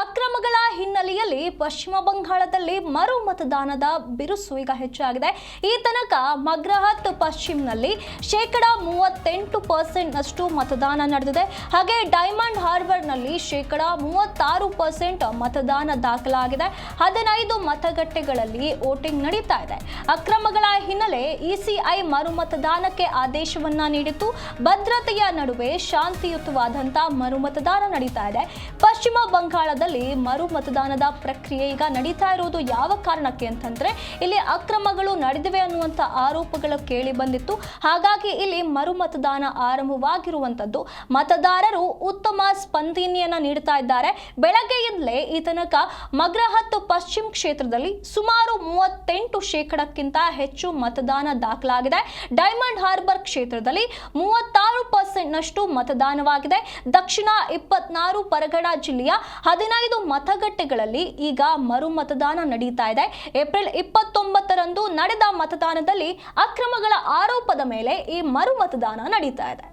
ಅಕ್ರಮಗಳ ಹಿನ್ನೆಲೆಯಲ್ಲಿ ಪಶ್ಚಿಮ ಬಂಗಾಳದಲ್ಲಿ ಮರು ಮತದಾನದ ಬಿರುಸು ಈಗ ಹೆಚ್ಚಾಗಿದೆ. ಈ ತನಕ ಮಗ್ರಹತ್ ಪಶ್ಚಿಮನಲ್ಲಿ 38% ಮತದಾನ ನಡೆದಿದೆ. ಹಾಗೆ ಡೈಮಂಡ್ ಹಾರ್ಬರ್ನಲ್ಲಿ 36% ಮತದಾನ ದಾಖಲಾಗಿದೆ. 15 ಮತಗಟ್ಟೆಗಳಲ್ಲಿ ವೋಟಿಂಗ್ ನಡೀತಾ ಇದೆ. ಅಕ್ರಮಗಳ ಹಿನ್ನೆಲೆ ಇಸಿಐ ಮರು ಮತದಾನಕ್ಕೆ ಆದೇಶವನ್ನ ನೀಡಿತ್ತು. ಭದ್ರತೆಯ ನಡುವೆ ಶಾಂತಿಯುತವಾದಂತ ಮರು ಮತದಾನ ನಡೀತಾ ಇದೆ. ಪಶ್ಚಿಮ ಬಂಗಾಳದ ಮರು ಮತದಾನದ ಪ್ರಕ್ರಿಯೆ ಈಗ ನಡೀತಾ ಇರುವುದು ಯಾವ ಕಾರಣಕ್ಕೆ ಅಂತಂದ್ರೆ ಇಲ್ಲಿ ಅಕ್ರಮಗಳು ನಡೆದಿವೆ ಅನ್ನುವಂತ ಆರೋಪಗಳು ಕೇಳಿ ಬಂದಿತ್ತು. ಹಾಗಾಗಿ ಇಲ್ಲಿ ಮರು ಮತದಾನ ಆರಂಭವಾಗಿರುವಂತದ್ದು. ಮತದಾರರು ಉತ್ತಮ ಸ್ಪಂದನೆಯನ್ನ ನೀಡುತ್ತಾ ಇದ್ದಾರೆ. ಬೆಳಗ್ಗೆಯಿಂದಲೇ ಈ ತನಕ ಮಗ್ರಹತ್ ಪಶ್ಚಿಮ ಕ್ಷೇತ್ರದಲ್ಲಿ ಸುಮಾರು 38% ಹೆಚ್ಚು ಮತದಾನ ದಾಖಲಾಗಿದೆ. ಡೈಮಂಡ್ ಹಾರ್ಬರ್ ಕ್ಷೇತ್ರದಲ್ಲಿ 36% ಮತದಾನವಾಗಿದೆ. ದಕ್ಷಿಣ 24 ಪರಗಣ ಜಿಲ್ಲೆಯ 15 ಮತಗಟ್ಟೆಗಳಲ್ಲಿ ಈಗ ಮರು ಮತದಾನ ನಡೀತಾ ಇದೆ. ಏಪ್ರಿಲ್ 29ರಂದು ನಡೆದ ಮತದಾನದಲ್ಲಿ ಅಕ್ರಮಗಳ ಆರೋಪದ ಮೇಲೆ ಈ ಮರು ಮತದಾನ ನಡೀತಾ ಇದೆ.